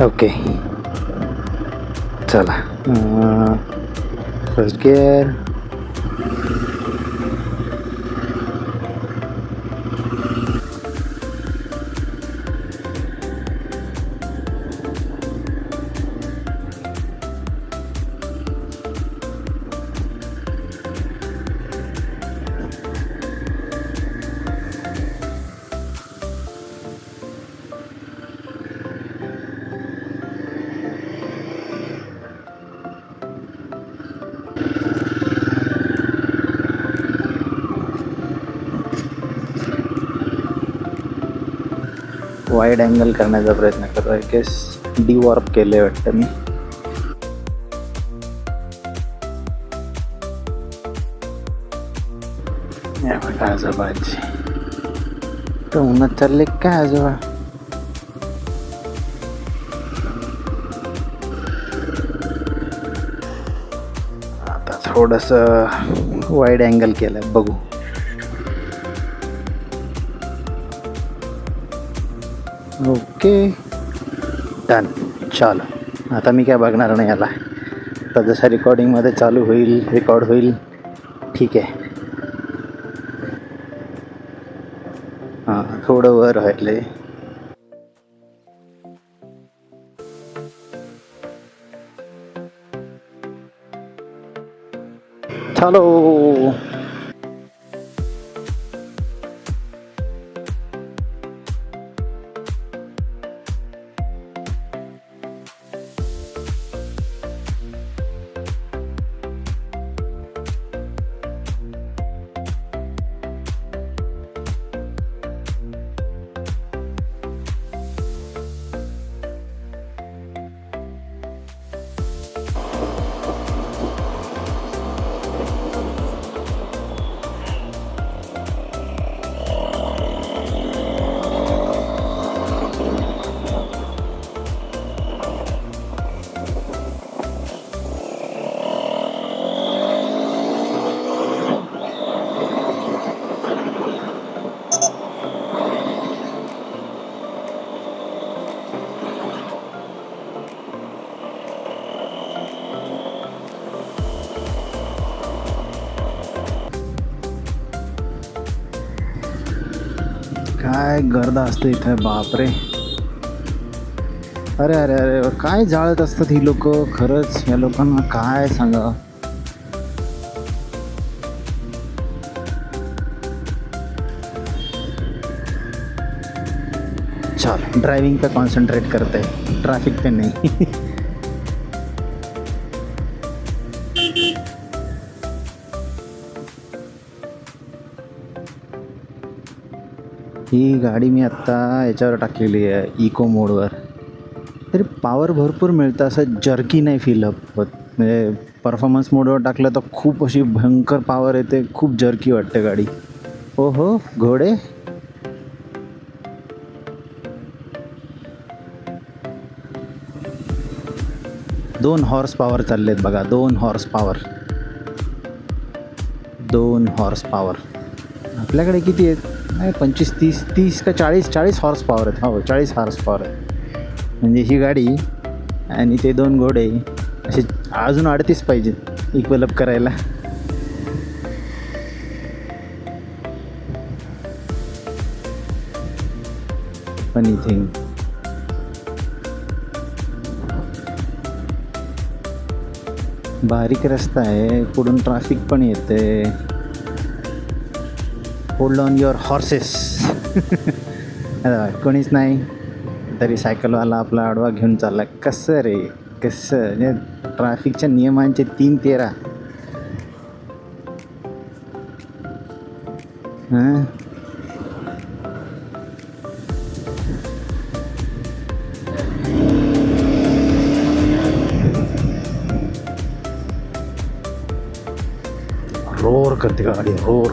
Okay चला first gear. Wide angle करण्याचा प्रयत्न करतो आहे. केस डिवॉर्प केले वाटतं मी. बघा आजोबाजी तर उन्हात चालले काय आजोबा. आता थोडस वाईड अँगल केलं बघू. Okay done. चालो आता मी काय बघणार नाही याला. आता जसं रेकॉर्डिंगमध्ये चालू होईल रेकॉर्ड होईल ठीक आहे. हां थोडं वर व्हायला. चालो. काय गर्दा असते इथे बापरे. अरे अरे अरे काय जाळत असतात ही लोक. खरंच या लोकांना काय सांगा. चल ड्राइविंग पे कॉन्सन्ट्रेट करते हैं ट्रैफिक पे नहीं. ही गाडी मी आत्ता याच्यावर टाकलेली आहे इको मोडवर. तरी पॉवर भरपूर मिळतं. असं जर्की नाही फील होत. म्हणजे परफॉर्मन्स मोडवर टाकलं तर खूप अशी भयंकर पॉवर येते. खूप जर्की वाटते गाडी. ओहो घोडे. दोन हॉर्स पॉवर चाललेत बघा. 2 हॉर्स पॉवर. 2 horse power. आपल्याकडे किती आहेत. नाही 25 30 का 40 हॉर्स पॉवर आहेत. हो 40 हॉर्स पॉवर आहे. म्हणजे ही गाडी आणि ते 2 घोडे असे अजून 38 पाहिजेत इक्वल अप करायला. Funny thing. बारीक रस्ता आहे. पुढून ट्रॅफिक पण येते. Hold on your horses. कोणीच नाही तरी सायकलवाला आपला आडवा घेऊन चालला. कसं रे कसं. म्हणजे ट्रॅफिकच्या नियमांचे 3-13. हां रोर करते गाडी रोर.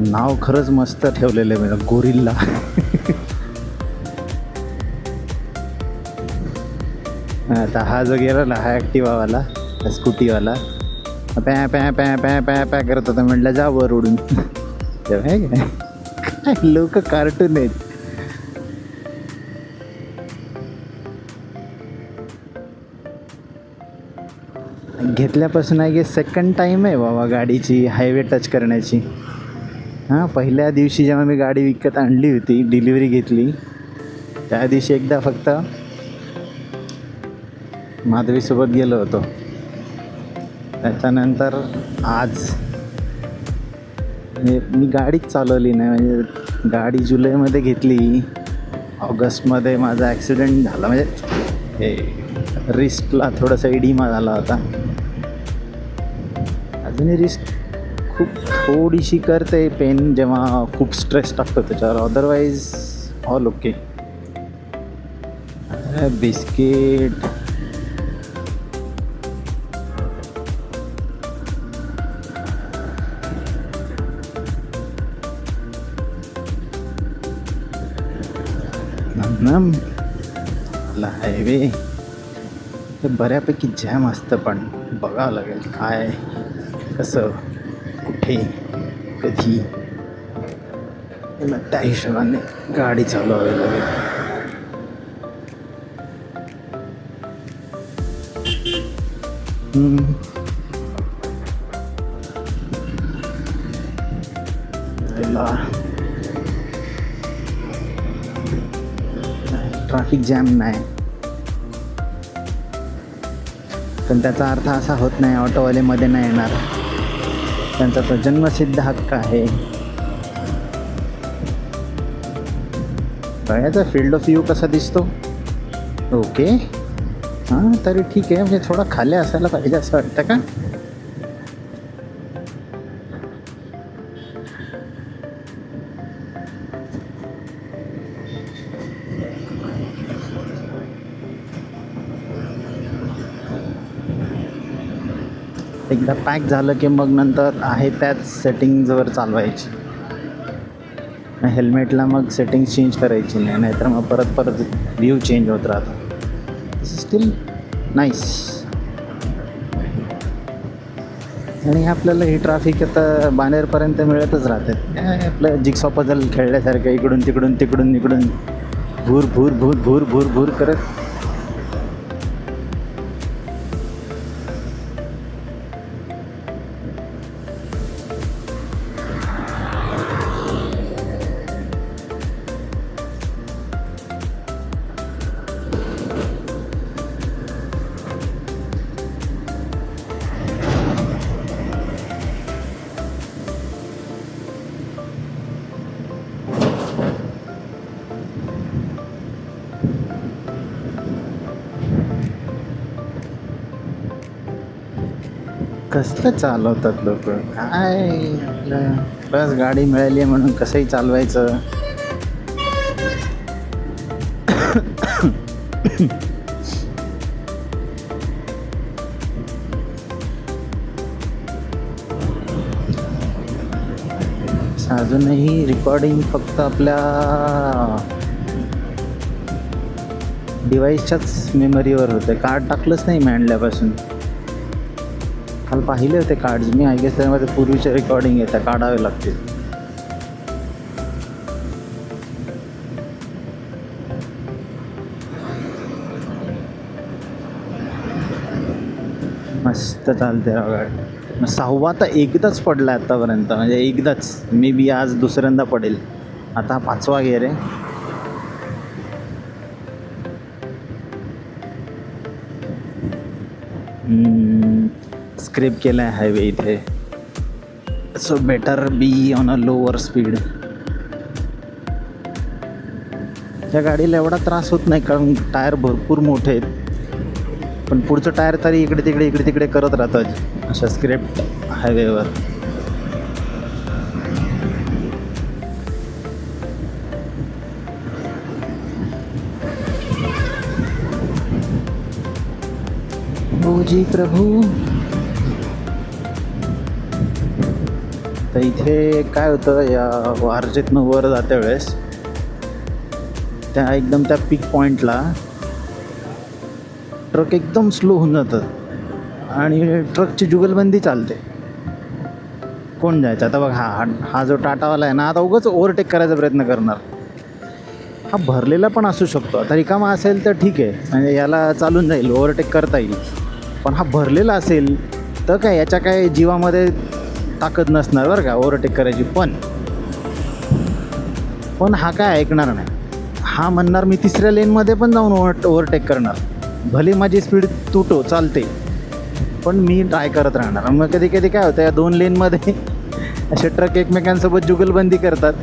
नाव खरंच मस्त ठेवलेलं आहे म्हणजे गोरिल्ला. आता हा जो गेला ना हा ॲक्टिवावाला स्कूटीवाला पॅ पॅ पॅ पॅ पॅ पॅ करत होता. म्हटलं जा वर उडून. काय लोक कार्टून आहेत. घेतल्यापासून आहे की सेकंड टाईम आहे बाबा गाडीची हायवे टच करण्याची. हां, पहिल्या दिवशी जेव्हा मी गाडी विकत आणली होती, डिलिव्हरी घेतली, त्या दिवशी एकदा फक्त माधवीसोबत गेलो होतो. त्याच्यानंतर आज मी गाडीच चालवली नाही. म्हणजे गाडी जुलैमध्ये घेतली, ऑगस्टमध्ये माझा ॲक्सिडेंट झाला. म्हणजे हे रिस्टला थोडासा इडिमा झाला होता. अजूनही रिस्ट खूप थोडीशी करते पेन जेव्हा खूप स्ट्रेस टाकतो त्याच्यावर. Otherwise all okay. Biscuit highway ते बऱ्यापैकी जॅम असतं, पण बघावं लागेल काय कसं कुठे कधी, मग त्या हिशोबाने गाडी चालवावी लागेल. ट्रॅफिक जॅम नाही, पण त्याचा अर्थ असा होत नाही ऑटोवाले मध्ये नाही येणार. त्यांचा तो जन्मसिद्ध हक्क आहे. बघायचा फील्ड ऑफ व्ह्यू कसा दिसतो. ओके, हां तरी ठीक आहे. म्हणजे थोडा खाली असायला पाहिजे असं वाटतं का. एकदा पॅक झालं की मग नंतर आहे त्याच सेटिंग्जवर चालवायची. हेल्मेटला मग सेटिंग्स चेंज करायची नाही, नाहीतर मग परत व्ह्यू चेंज होत राहतो. Steel nice. आणि आपल्याला ही ट्रॅफिक आता बाणेरपर्यंत मिळतच राहते. काय आपलं जिक्सॉ पझल खेळल्यासारखं इकडून तिकडून भूर भूर भूर भूर भूर भूर करत. कसलं चालवतात लोक काय. आपलं बस गाडी मिळाली आहे म्हणून कसंही चालवायचं. अजूनही रिकॉर्डिंग फक्त आपल्या डिव्हाइसच्याच मेमरीवर होते. कार्ड टाकलंच नाही मी आणल्यापासून. काल पाहिले होते कार्ड्स मी. आय गेस त्यामध्ये पूर्वीच्या रेकॉर्डिंग येत्या काढावे लागतील. मस्त चालते गाडी. 6वा तर एकदाच पडला आतापर्यंत. म्हणजे एकदाच. मे बी आज दुसऱ्यांदा पडेल. आता 5वा गेअर आहे. स्क्रेप केला आहे हायवे इथे. So better be on a lower speed. या गाडीला एवढा त्रास होत नाही कारण टायर भरपूर मोठे आहेत, पण पुढचं टायर तरी इकडे तिकडे करत राहतं अशा स्क्रेप हायवेवर. ओ जी प्रभू. तर इथे काय होतं, या वारजेतनं वर जात्या वेळेस त्या एकदम त्या पीक पॉईंटला ट्रक एकदम स्लो होऊन जातं आणि ट्रकची जुगलबंदी चालते. कोण जायचं आता बघ. हा जो टाटावाला आहे ना, आता उगाच ओव्हरटेक करायचा प्रयत्न करणार. हा भरलेला पण असू शकतो. आता रिकामा असेल तर ठीक आहे, म्हणजे याला चालून जाईल, ओव्हरटेक करता येईल. पण हा भरलेला असेल तर काय याच्या काय जीवामध्ये ताकद नसणार बरं का ओव्हरटेक करायची. पण हा काय ऐकणार नाही. हा म्हणणार मी तिसऱ्या लेनमध्ये पण जाऊन ओव्हरटेक करणार, भले माझी स्पीड तुटो चालते, पण मी ट्राय करत राहणार. मग कधी कधी काय होतं, या 2 लेनमध्ये असे ट्रक एकमेकांसोबत जुगलबंदी करतात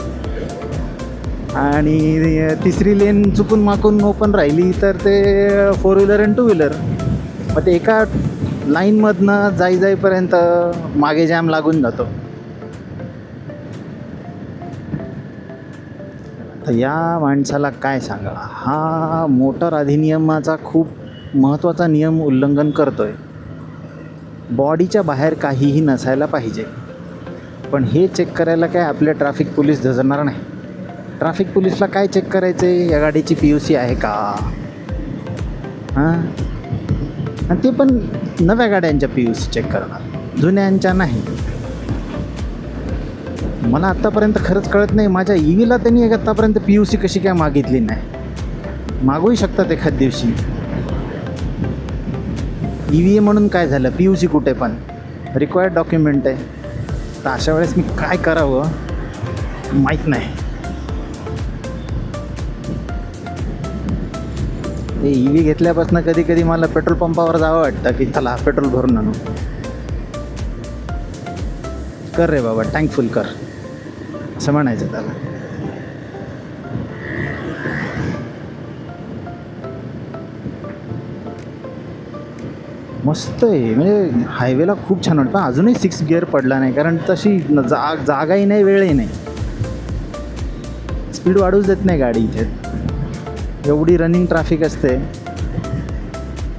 आणि तिसरी लेन चुकून माकून ओपन राहिली तर ते 4 व्हीलर आणि 2 व्हीलर मग ते एका लाईनमधनं जाईपर्यंत मागे जॅम लागून जातो. तर या माणसाला काय सांगा, हा मोटर अधिनियमाचा खूप महत्त्वाचा नियम उल्लंघन करतोय. बॉडीच्या बाहेर काहीही नसायला पाहिजे, पण हे चेक करायला काय आपले ट्रॅफिक पोलीस झजणार नाही. ट्रॅफिक पोलीसला काय चेक करायचं आहे, या गाडीची PUC आहे का, हां, आणि ते पण नव्या गाड्यांच्या PUC चेक करणार, जुन्यांच्या नाही. मला आत्तापर्यंत खरंच कळत नाही, माझ्या EVला त्यांनी आत्तापर्यंत PUC कशी काय मागितली नाही. मागूही शकतात एखाद दिवशी. EVA म्हणून काय झालं, PUC कुठे, पण रिक्वायर्ड डॉक्युमेंट आहे. तर अशा वेळेस मी काय करावं माहीत नाही. ते EV घेतल्यापासून कधी कधी मला पेट्रोल पंपावर जावं वाटतं की चला पेट्रोल भरून आणू. कर रे बाबा, टँक फुल कर, असं म्हणायचं त्याला. मस्त आहे, म्हणजे हायवेला खूप छान वाटतं. अजूनही 6 गिअर पडला नाही, कारण तशी जागाही नाही, वेळही नाही. स्पीड वाढूच देत नाही गाडी इथे, एवढी रनिंग ट्रॅफिक असते.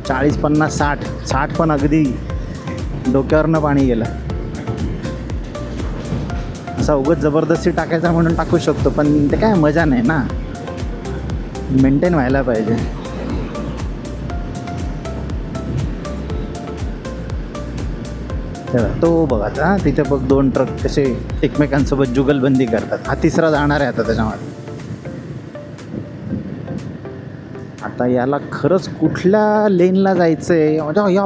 40, 50, 60 पण अगदी डोक्यावरनं पाणी गेलं. असा उगाच जबरदस्ती टाकायचा म्हणून टाकू शकतो, पण ते काय मजा नाही ना, मेंटेन व्हायला पाहिजे. तो बघा आता तिथे बघ 2 ट्रक कसे एकमेकांसोबत जुगलबंदी करतात. हा तिसरा जाणार आहे आता त्याच्यामध्ये. आता याला खरंच कुठल्या लेनला जायचं आहे, म्हणजे या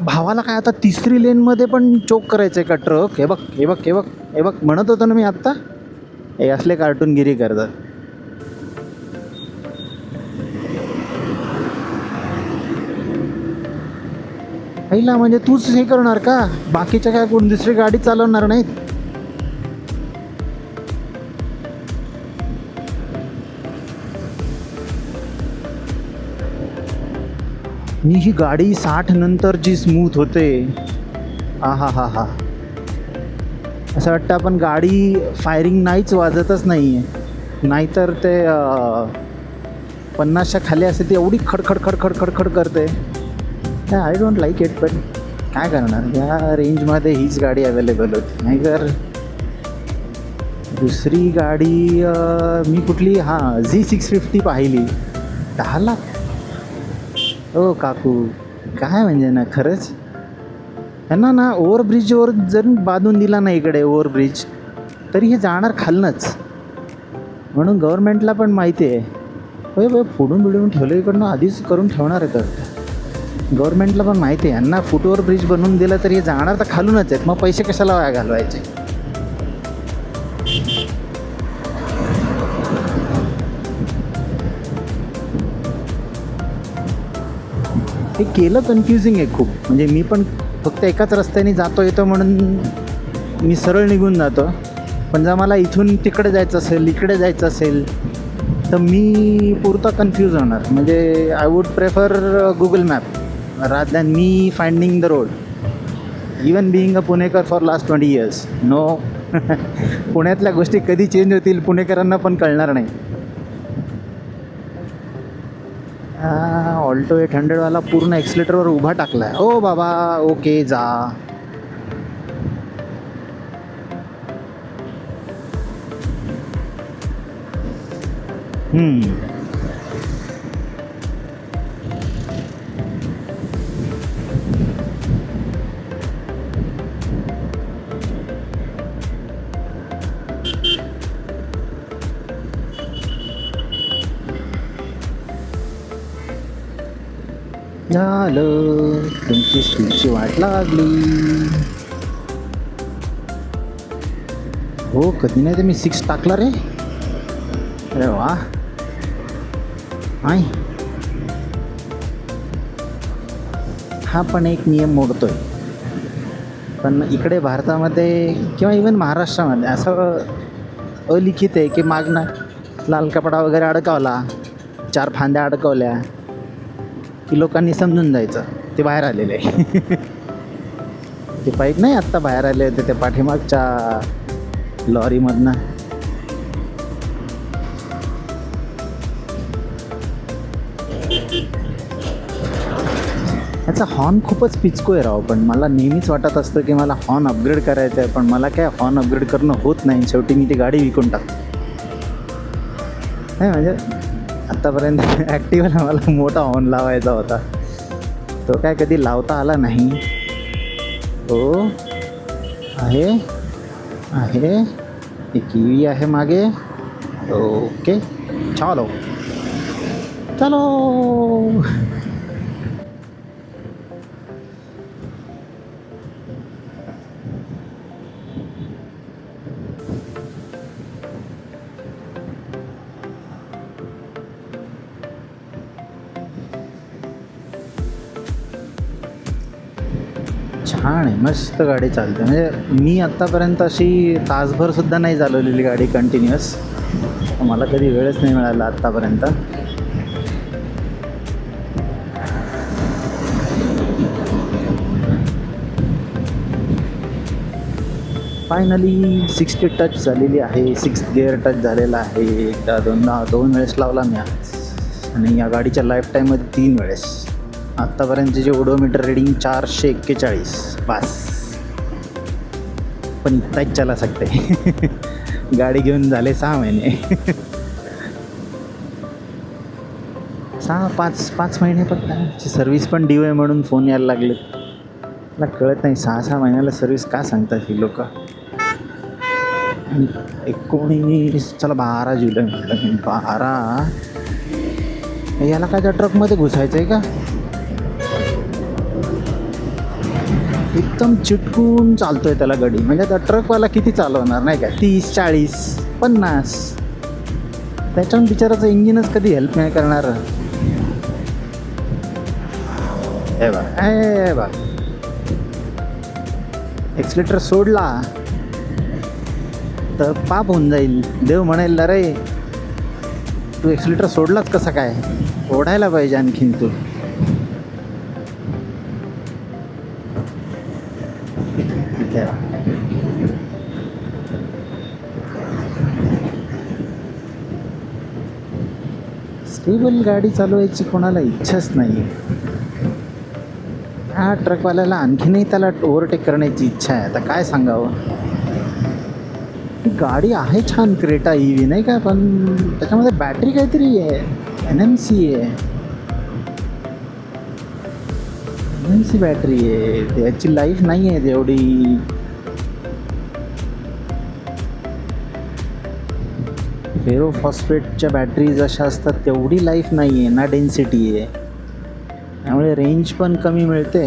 भावाला काय आता तिसरी लेनमध्ये पण चोक करायचं आहे का ट्रक. हे बघ हे बघ हे बघ हे बघ, म्हणत होतो ना मी आत्ता, हे असले कार्टूनगिरी करतात. पहिला म्हणजे तूच हे करणार का, बाकीच्या काय कोण दुसरी गाडी चालवणार नाहीत. मी ही गाडी 60 नंतर जी स्मूथ होते, हा हा हा, असं वाटतं आपण गाडी फायरिंग नाहीच वाजतच नाही आहे. नाहीतर ते 50च्या खाली असते ती एवढी खडखड खडखड खडखड करते. आय डोंट लाईक इट, पण काय करणार, या रेंजमध्ये हीच गाडी अवेलेबल होती. नाही तर दुसरी गाडी मी कुठली, हां Z650 पाहिली, 10 लाख. ओ काकू, काय म्हणजे ना, खरंच त्यांना ना ओव्हरब्रिजवर जर बांधून दिला ना इकडे ओव्हरब्रिज, तरी हे जाणार खालनंच. म्हणून गव्हर्नमेंटला पण माहिती आहे, होय फोडून बिडून ठेवलं इकडनं, आधीच करून ठेवणार आहे. तर गव्हर्नमेंटला पण माहिती आहे यांना, फुटओव्हर ब्रिज बनवून दिलं तरी हे जाणार तर खालूनच आहेत, मग पैसे कशाला वाया घालवायचे. हे केलं कन्फ्युजिंग आहे खूप. म्हणजे मी पण फक्त एकाच रस्त्याने जातो येतो म्हणून मी सरळ निघून जातो, पण जर मला इथून तिकडे जायचं असेल, इकडे जायचं असेल, तर मी पुरता कन्फ्यूज होणार. म्हणजे I would prefer Google map rather than me finding the road. Even being a Punekar for last 20 years, no. पुण्यातल्या गोष्टी कधी चेंज होतील पुणेकरांना पण कळणार नाही. ऑल्टो 800वाला पूर्ण एक्सिलेटरवर उभा टाकला आहे. ओ बाबा, ओके जा. झालं, तुमची स्पीडची वाट लागली. हो, कधी नाही तर मी 6 टाकला रे. अरे वा. आई, हा पण एक नियम मोडतोय. पण इकडे भारतामध्ये किंवा इवन महाराष्ट्रामध्ये असं अलिखित आहे की मागणं लाल कपडा वगैरे अडकवला, 4 फांद्या अडकवल्या की लोकांनी समजून जायचं ते बाहेर आलेले आहे. ते पाईप नाही आत्ता बाहेर आले होते त्या पाठीमागच्या लॉरीमधनं. याचा हॉर्न खूपच पिचको आहे राव. पण मला नेहमीच वाटत असतं की मला हॉर्न अपग्रेड करायचं आहे, पण मला काय हॉर्न अपग्रेड करणं होत नाही. शेवटी मी ती गाडी विकून टाकतो. नाही म्हणजे आत्तापर्यंत ॲक्टिव्हला मला मोठा हॉर्न लावायचा होता, तो काय कधी लावता आला नाही. हो आहे आहे, एक किवी आहे मागे. ओके, चलो चलो. छान आहे, मस्त गाडी चालते. म्हणजे मी आत्तापर्यंत अशी तासभरसुद्धा नाही चालवलेली गाडी कंटिन्युअस. मला कधी वेळच नाही मिळाला आत्तापर्यंत. फायनली 60 टच झालेली आहे. 6th गिअर टच झालेला आहे. एकदा दोनदा 2 वेळेस लावला मी आज, आणि या गाडीच्या लाईफ टाईममध्ये 3 वेळेस. आत्तापर्यंतचे जे ओडोमीटर रिडिंग 441 पास. पण इतकाच चला सकते. गाडी घेऊन झाले 6 महिने. 5 महिने फक्त. सर्विस पण ड्यू आहे म्हणून फोन यायला लागले. मला कळत नाही 6 महिन्याला सर्विस का सांगतात ही लोक. 19 चला 12 जुलै म्हटलं मी. 12 याला काय त्या ट्रकमध्ये घुसायचं आहे का? एकदम चिटकून चालतोय त्याला गाडी. म्हणजे त्या ट्रकवाला किती चालवणार नाही का? 30, 40, 50. त्याच्याहून बिचाराचं इंजिनच कधी हेल्प नाही करणार. हे बा, हे बा, एक्सिलेटर सोडला तर पाप होऊन जाईल. देव म्हणेल रे तू एक्सिलेटर सोडलाच कसा काय, ओढायला पाहिजे आणखीन तू. स्टेबल गाडी चालवायची कोणाला इच्छाच नाही. हा ट्रकवाल्याला आणखीनही त्याला ओव्हरटेक करण्याची इच्छा आहे. आता काय सांगावं. गाडी आहे छान, क्रेटा EV नाही का, पण त्याच्यामध्ये बॅटरी काहीतरी आहे, NMC आहे. NMC बॅटरी आहे. त्याची लाईफ नाही आहे तेवढी. फेरो फॉस्फेटच्या बॅटरीज अशा असतात तेवढी लाईफ नाही आहे ना, डेन्सिटी आहे. त्यामुळे रेंज पण कमी मिळते.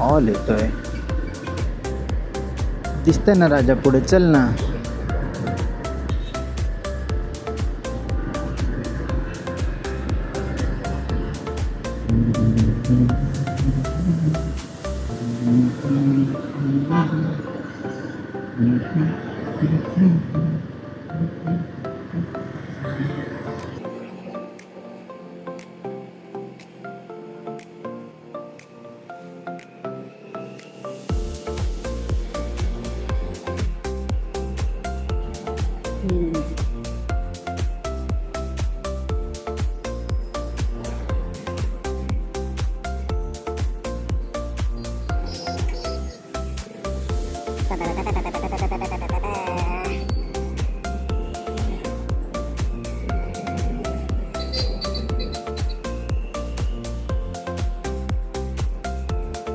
ऑल येतोय, दिसतंय ना राजा, पुढे चल ना.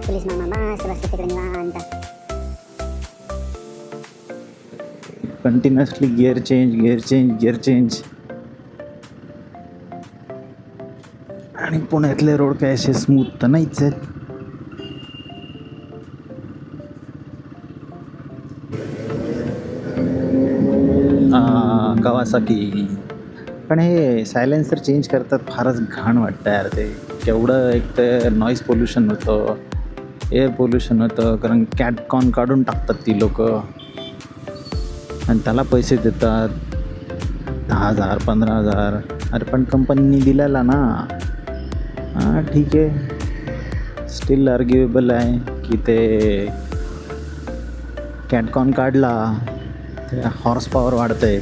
Tulis mama basta tiकडे निवांत. Continuously gear change, gear change, gear change. आणि आणि पुण्यातले रोड काय असे स्मूथ तर नाहीच आहेत. कवासाकी. पण हे सायलेन्सर चेंज करतात फारच घाण वाटतं यार. ते केवढं एक तर नॉईज पोल्युशन होतं, एअर पोल्युशन होतं, कारण कॅटकॉन काढून टाकतात ती लोक आणि त्याला पैसे देतात 10,000 15,000. अरे पण कंपनीने दिलेला ना. हां ठीक आहे, स्टील आर्ग्युएबल आहे की ते कॅटकॉन काढला ते हॉर्स पॉवर वाढतं आहे,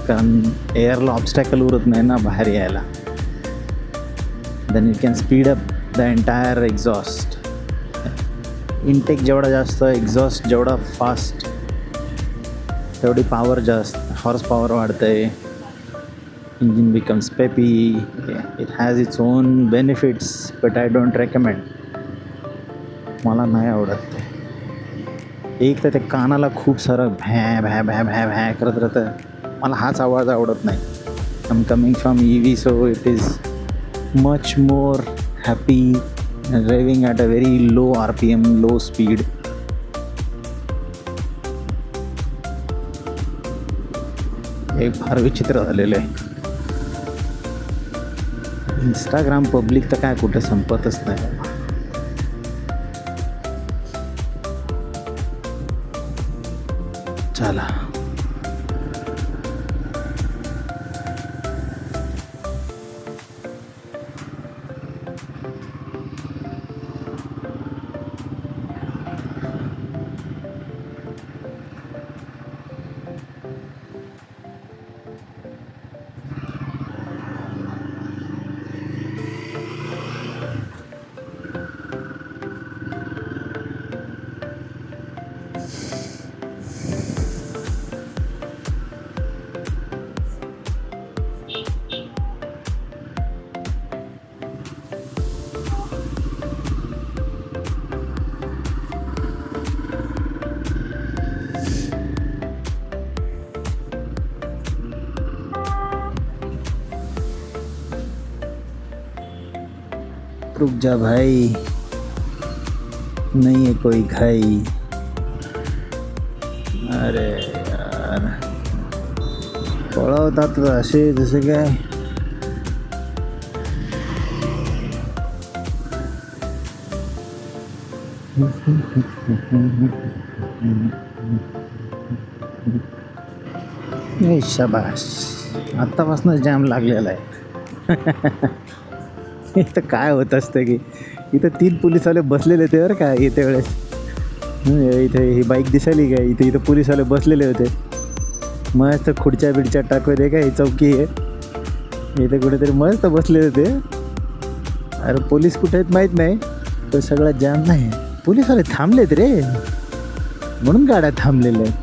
कारण एअरला ऑब्स्टॅकल उरत नाही ना बाहेर यायला. Then it can speed up the entire exhaust. Intake जेवढा जास्त, एक्झॉस्ट जेवढा फास्ट, तेवढी पॉवर जास्त, हॉर्स पॉवर वाढतं आहे. Engine becomes peppy. It has its own benefits but I don't recommend. मला नाही आवडत ते. एक तर ते कानाला खूप सारं भ्या भ्या भ्या भ्या भ्या करत राहतं. मला हाच आवाज आवडत नाही. I am coming from EV, so it is much more happy driving at a very low RPM, low speed. हे फार विचित्र झालेलं आहे. इंस्टाग्राम पब्लिक तर काय कुठे संपतच नाही. चला रुक जा भाई, नहीं है कोई घाई. अरे यार पळवतात असे जसे काय. शाबास, आत्तापासूनच जॅम लागलेला आहे. इथं काय होत असतं की इथं 3 पोलीसवाले बसलेले होते बरं का येत्या वेळेस. इथे ही बाईक दिसायली काय, इथं पोलीसवाले बसलेले होते मस्त. खुर्च्या बिडच्या टाकवत आहे का, ही चौकी आहे इथे कुठेतरी मस्त बसले होते. अरे पोलीस कुठे आहेत माहीत नाही, तो सगळा जाम नाही. पोलीसवाले थांबलेत रे, म्हणून गाड्या थांबलेल्या आहेत.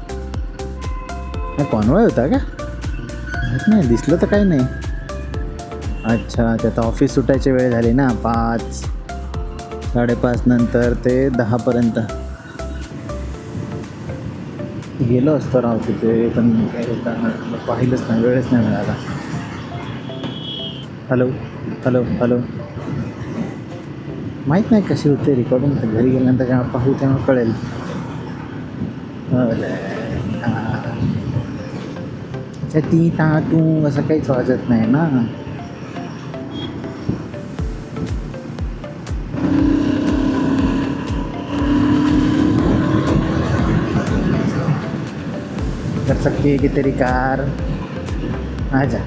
हा कॉन्वॉय होता का माहीत नाही, दिसलं तर काही नाही. अच्छा, त्यात ऑफिस सुटायची वेळ झाली ना, 5 साडेपाच नंतर ते 10पर्यंत. गेलो असतो राव तिथे, पण पाहिलंच नाही, वेळच नाही मिळाला. Hello hello hello. माहीत नाही कशी होते रेकॉर्डिंग, घरी गेल्यानंतर जेव्हा पाहू तेव्हा कळेल. अच्छा, ती ता तू असं काहीच वाजत नाही ना. कर सकती है कि तेरी कार. आजा.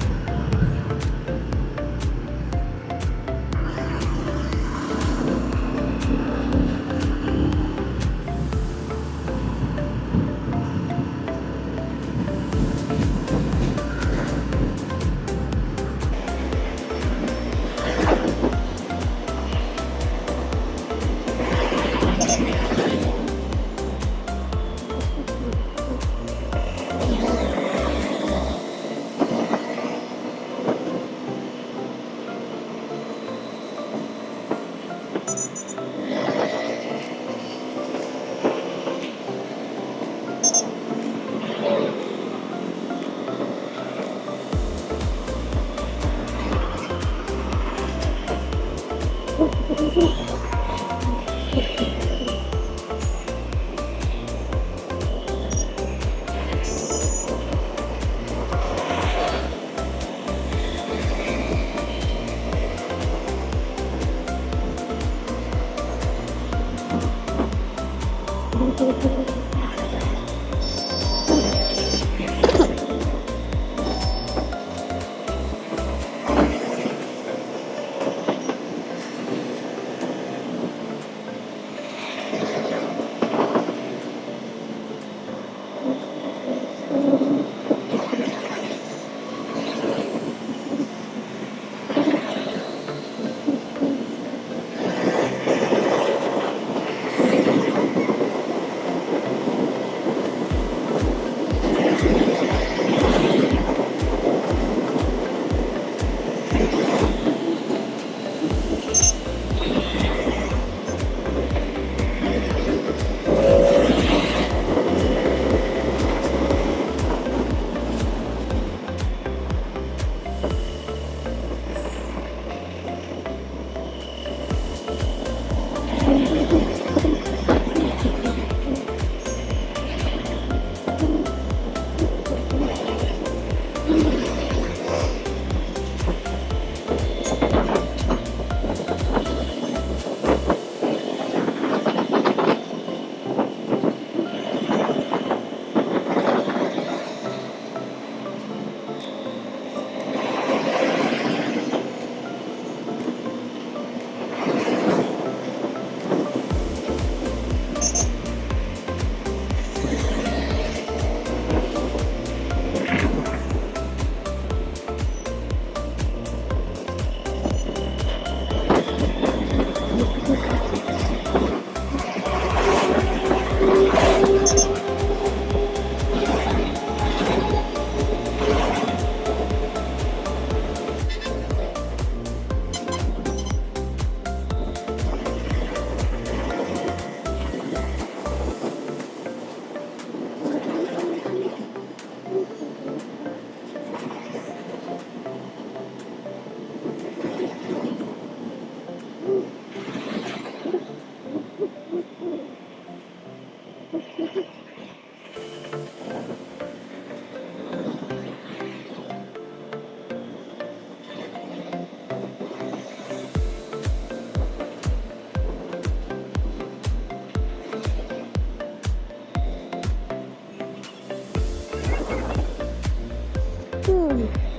तुम्ही